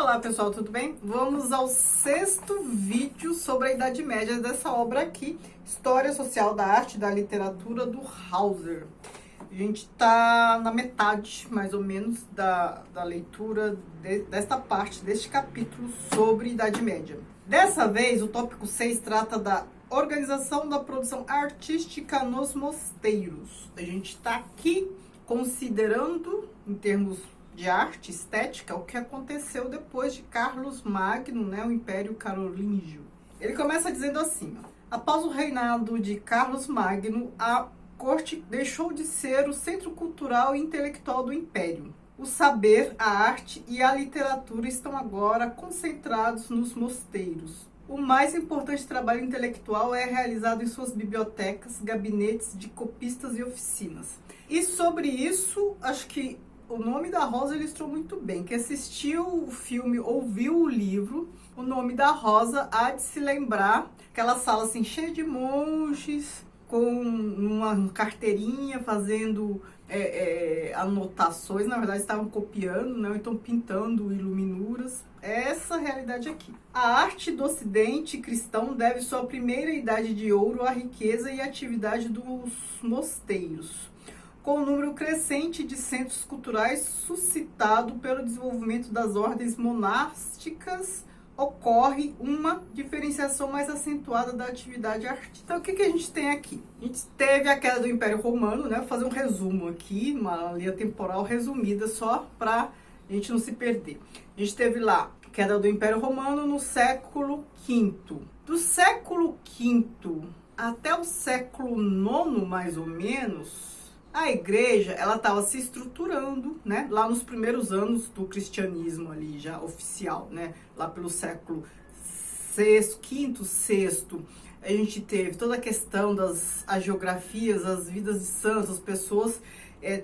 Olá pessoal, tudo bem? Vamos ao sexto vídeo sobre a Idade Média dessa obra aqui, História Social da Arte e da Literatura do Hauser. A gente está na metade, mais ou menos, da leitura desta parte, deste capítulo sobre Idade Média. Dessa vez, o tópico 6 trata da organização da produção artística nos mosteiros. A gente está aqui considerando, em termos de arte, estética, o que aconteceu depois de Carlos Magno, né, o Império Carolíngio. Ele começa dizendo assim, ó, após o reinado de Carlos Magno, a corte deixou de ser o centro cultural e intelectual do Império. O saber, a arte e a literatura estão agora concentrados nos mosteiros. O mais importante trabalho intelectual é realizado em suas bibliotecas, gabinetes de copistas e oficinas. E sobre isso, acho que o nome da Rosa ilustrou muito bem. Quem assistiu o filme, ouviu o livro, o nome da Rosa há de se lembrar. Aquela sala assim, cheia de monges, com uma carteirinha, fazendo anotações. Na verdade, estavam copiando, né? Então pintando iluminuras. Essa realidade aqui. A arte do Ocidente cristão deve sua primeira idade de ouro à riqueza e atividade dos mosteiros, com o número crescente de centros culturais suscitado pelo desenvolvimento das ordens monásticas, ocorre uma diferenciação mais acentuada da atividade artística. Então, o que a gente tem aqui? A gente teve a queda do Império Romano, né? Vou fazer um resumo aqui, uma linha temporal resumida, só para a gente não se perder. A gente teve lá a queda do Império Romano no século V. Do século V até o século IX, mais ou menos, a igreja, ela estava se estruturando, né? Lá nos primeiros anos do cristianismo ali, já oficial, né? Lá pelo século V, VI, a gente teve toda a questão das agiografias, as vidas de santos, as pessoas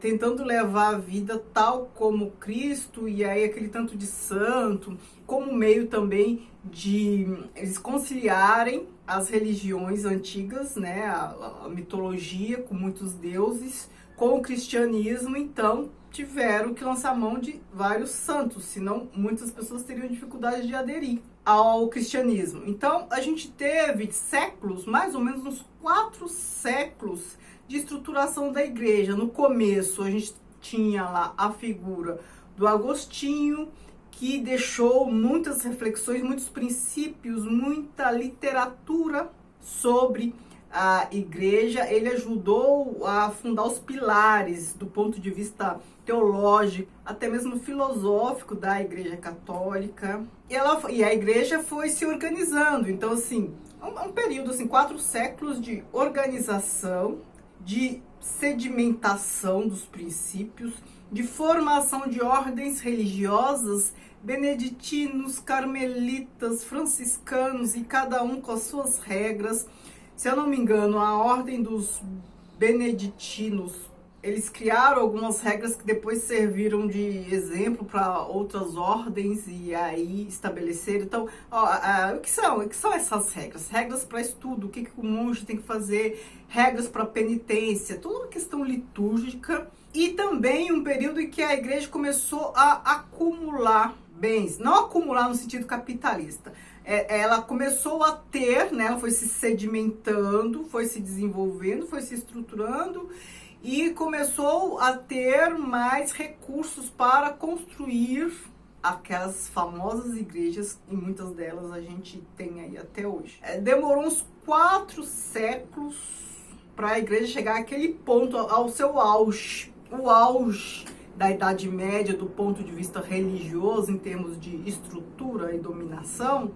tentando levar a vida tal como Cristo, e aí aquele tanto de santo, como meio também de eles conciliarem as religiões antigas, né? A mitologia com muitos deuses, com o cristianismo. Então tiveram que lançar mão de vários santos, senão muitas pessoas teriam dificuldade de aderir ao cristianismo. Então a gente teve séculos, mais ou menos uns 4 séculos de estruturação da igreja. No começo a gente tinha lá a figura do Agostinho, que deixou muitas reflexões, muitos princípios, muita literatura sobre a igreja. Ele ajudou a fundar os pilares do ponto de vista teológico, até mesmo filosófico da igreja católica. E a igreja foi se organizando. Então, assim, um período, assim, 4 séculos de organização, de sedimentação dos princípios, de formação de ordens religiosas, beneditinos, carmelitas, franciscanos, e cada um com as suas regras. Se eu não me engano, a ordem dos beneditinos, eles criaram algumas regras que depois serviram de exemplo para outras ordens e aí estabeleceram. Então, o que são essas regras? Regras para estudo, o que o monge tem que fazer, regras para penitência, toda uma questão litúrgica. E também um período em que a igreja começou a acumular bens, não acumular no sentido capitalista. Ela começou a ter, né, ela foi se sedimentando, foi se desenvolvendo, foi se estruturando e começou a ter mais recursos para construir aquelas famosas igrejas, e muitas delas a gente tem aí até hoje. Demorou uns 4 séculos para a igreja chegar àquele ponto, ao seu auge. O auge da Idade Média, do ponto de vista religioso, em termos de estrutura e dominação,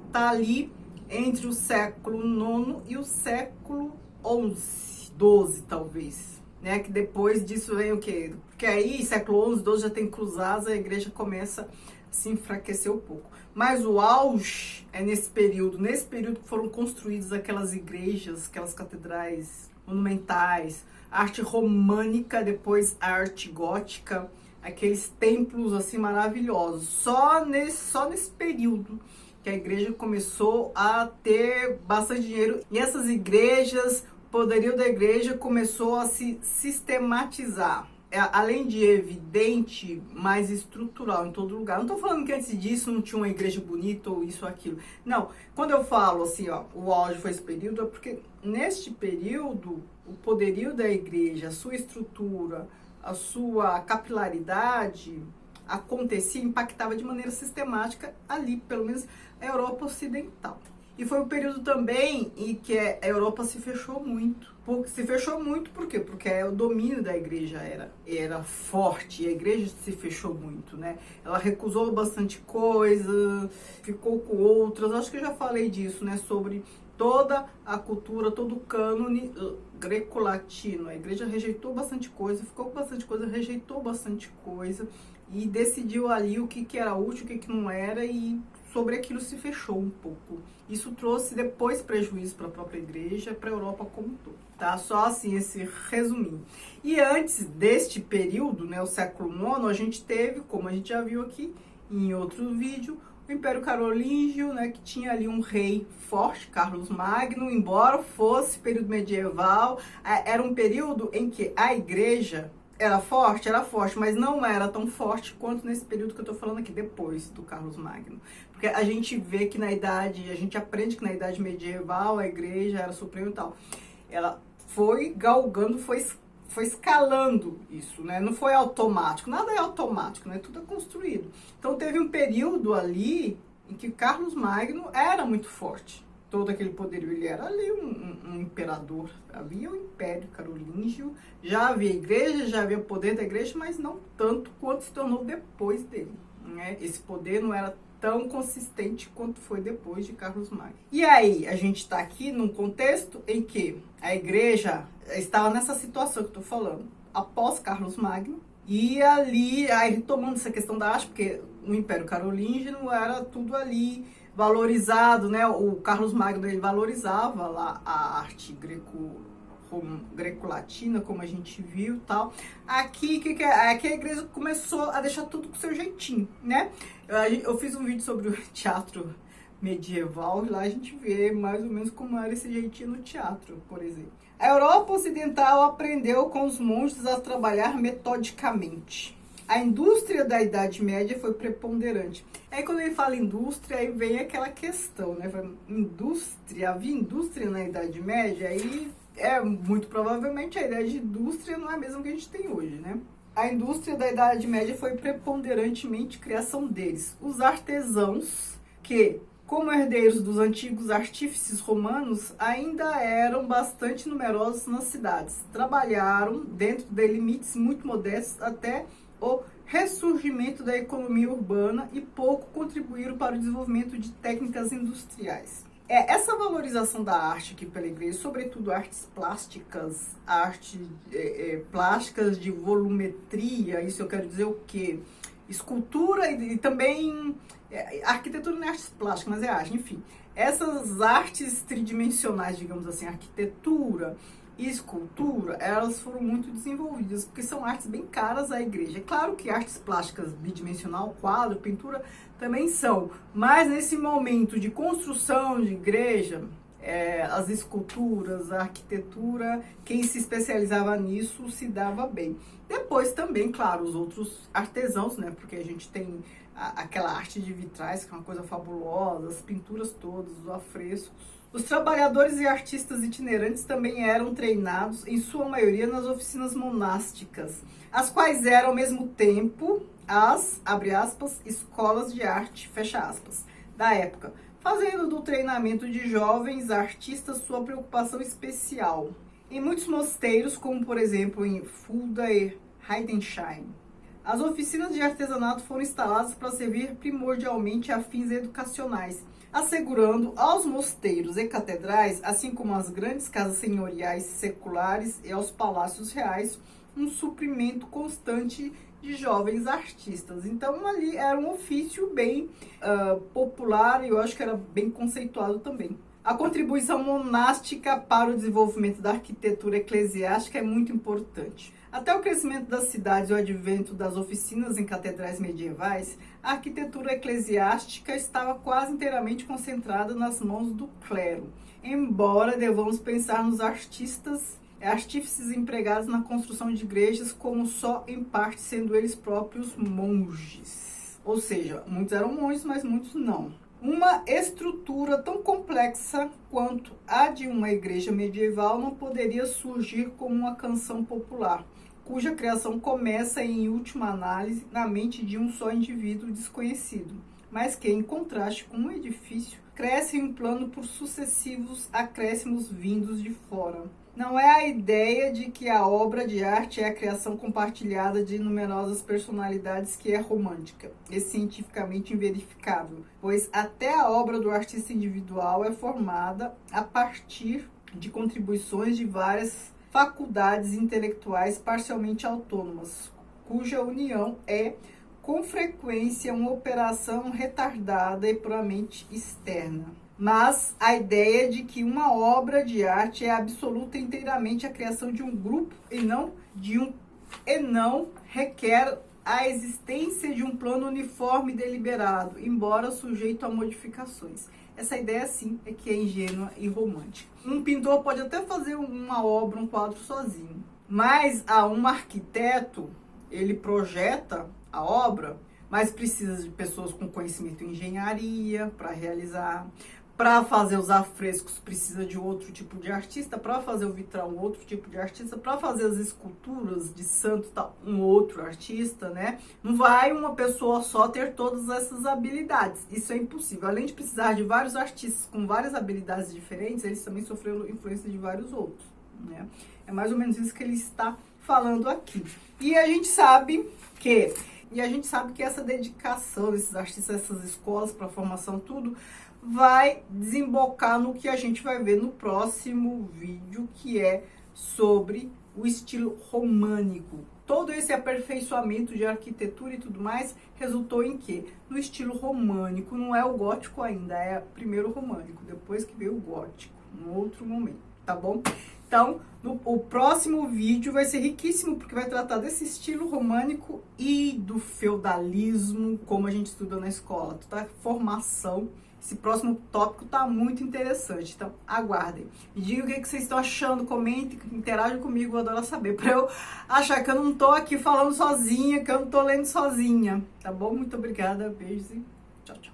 está ali entre o século IX e o século XI, XII talvez, né? Que depois disso vem o quê? Porque aí, século XI, XII já tem cruzadas, a igreja começa a se enfraquecer um pouco. Mas o auge é nesse período que foram construídas aquelas igrejas, aquelas catedrais monumentais, arte românica, depois a arte gótica, aqueles templos assim maravilhosos. Só nesse período que a igreja começou a ter bastante dinheiro. E essas igrejas, o poderio da igreja começou a se sistematizar. além de evidente, mais estrutural em todo lugar. Não estou falando que antes disso não tinha uma igreja bonita ou isso ou aquilo. Não, quando eu falo assim, ó, o auge foi esse período, é porque neste período, o poderio da igreja, a sua estrutura, a sua capilaridade acontecia, impactava de maneira sistemática ali, pelo menos a Europa Ocidental. E foi um período também em que a Europa se fechou muito. Se fechou muito por quê? Porque o domínio da igreja era forte e a igreja se fechou muito, né? Ela recusou bastante coisa, ficou com outras. Acho que eu já falei disso, né? Sobre toda a cultura, todo o cânone greco-latino. A igreja rejeitou bastante coisa, ficou com bastante coisa, rejeitou bastante coisa e decidiu ali o que era útil, o que não era, e sobre aquilo se fechou um pouco. Isso trouxe depois prejuízo para a própria igreja, para a Europa como um todo. Tá? Só assim, esse resuminho. E antes deste período, né, o século IX, a gente teve, como a gente já viu aqui em outro vídeo, o Império Carolíngio, né, que tinha ali um rei forte, Carlos Magno, embora fosse período medieval, era um período em que a igreja era forte, mas não era tão forte quanto nesse período que eu tô falando aqui, depois do Carlos Magno. Porque a gente vê que a gente aprende que na idade medieval a igreja era suprema e tal. Ela foi galgando, foi escalando isso, né? Não foi automático, nada é automático, né? Tudo é construído. Então teve um período ali em que Carlos Magno era muito forte. Todo aquele poderio, ele era ali um imperador. Havia o Império Carolíngio, já havia igreja, já havia poder da igreja, mas não tanto quanto se tornou depois dele, né? Esse poder não era tão consistente quanto foi depois de Carlos Magno. E aí, a gente está aqui num contexto em que a igreja estava nessa situação que eu estou falando, após Carlos Magno, e ali, aí retomando essa questão da arte, porque no Império Carolíngio era tudo ali valorizado, né? O Carlos Magno, ele valorizava lá a arte greco-latina, como a gente viu e tal. Aqui a igreja começou a deixar tudo com seu jeitinho, né? Eu fiz um vídeo sobre o teatro medieval e lá a gente vê mais ou menos como era esse jeitinho no teatro, por exemplo. A Europa Ocidental aprendeu com os monges a trabalhar metodicamente. A indústria da Idade Média foi preponderante. Aí quando ele fala indústria, aí vem aquela questão, né? Havia indústria na Idade Média, aí muito provavelmente a ideia de indústria não é a mesma que a gente tem hoje, né? A indústria da Idade Média foi preponderantemente criação deles. Os artesãos, que, como herdeiros dos antigos artífices romanos, ainda eram bastante numerosos nas cidades. Trabalharam dentro de limites muito modestos até o ressurgimento da economia urbana e pouco contribuíram para o desenvolvimento de técnicas industriais. Essa valorização da arte aqui pela igreja, sobretudo artes plásticas, plásticas de volumetria, isso eu quero dizer o quê? Escultura e também arquitetura não é artes plásticas, mas é arte, enfim. Essas artes tridimensionais, digamos assim, arquitetura e escultura, elas foram muito desenvolvidas, porque são artes bem caras à igreja. É claro que artes plásticas bidimensional, quadro, pintura, também são, mas nesse momento de construção de igreja, as esculturas, a arquitetura, quem se especializava nisso se dava bem. Depois também, claro, os outros artesãos, né, porque a gente tem aquela arte de vitrais, que é uma coisa fabulosa, as pinturas todas, os afrescos. Os trabalhadores e artistas itinerantes também eram treinados, em sua maioria, nas oficinas monásticas, as quais eram, ao mesmo tempo, as, abre aspas, escolas de arte, fecha aspas, da época, fazendo do treinamento de jovens artistas sua preocupação especial. Em muitos mosteiros, como por exemplo em Fulda e Heidenheim, as oficinas de artesanato foram instaladas para servir primordialmente a fins educacionais, assegurando aos mosteiros e catedrais, assim como às grandes casas senhoriais seculares e aos palácios reais, um suprimento constante de jovens artistas. Então ali era um ofício bem popular e eu acho que era bem conceituado também. A contribuição monástica para o desenvolvimento da arquitetura eclesiástica é muito importante. Até o crescimento das cidades e o advento das oficinas em catedrais medievais, a arquitetura eclesiástica estava quase inteiramente concentrada nas mãos do clero. Embora devamos pensar nos artistas artífices empregados na construção de igrejas, como só em parte sendo eles próprios monges. Ou seja, muitos eram monges, mas muitos não. Uma estrutura tão complexa quanto a de uma igreja medieval não poderia surgir como uma canção popular, cuja criação começa, em última análise, na mente de um só indivíduo desconhecido, mas que, em contraste com um edifício, cresce em um plano por sucessivos acréscimos vindos de fora. Não é a ideia de que a obra de arte é a criação compartilhada de numerosas personalidades que é romântica e cientificamente inverificável, pois até a obra do artista individual é formada a partir de contribuições de várias faculdades intelectuais parcialmente autônomas, cuja união é, com frequência, uma operação retardada e puramente externa. Mas a ideia de que uma obra de arte é absoluta e inteiramente a criação de um grupo e não requer a existência de um plano uniforme e deliberado, embora sujeito a modificações. Essa ideia, sim, é que é ingênua e romântica. Um pintor pode até fazer uma obra, um quadro sozinho, mas um arquiteto, ele projeta a obra, mas precisa de pessoas com conhecimento em engenharia para realizar. Para fazer os afrescos precisa de outro tipo de artista, para fazer o vitral um outro tipo de artista, para fazer as esculturas de santo um outro artista, né? Não vai uma pessoa só ter todas essas habilidades, isso é impossível. Além de precisar de vários artistas com várias habilidades diferentes, eles também sofreram influência de vários outros, né? É mais ou menos isso que ele está falando aqui. E a gente sabe que essa dedicação desses artistas, essas escolas para formação, tudo vai desembocar no que a gente vai ver no próximo vídeo, que é sobre o estilo românico. Todo esse aperfeiçoamento de arquitetura e tudo mais resultou em quê? No estilo românico. Não é o gótico ainda, é primeiro o românico, depois que veio o gótico, num outro momento, tá bom? Então, o próximo vídeo vai ser riquíssimo, porque vai tratar desse estilo românico e do feudalismo, como a gente estudou na escola, toda a formação. Esse próximo tópico tá muito interessante, então aguardem. Me digam o que vocês estão achando, comentem, interajam comigo, eu adoro saber, para eu achar que eu não tô aqui falando sozinha, que eu não tô lendo sozinha, tá bom? Muito obrigada, beijos e tchau, tchau.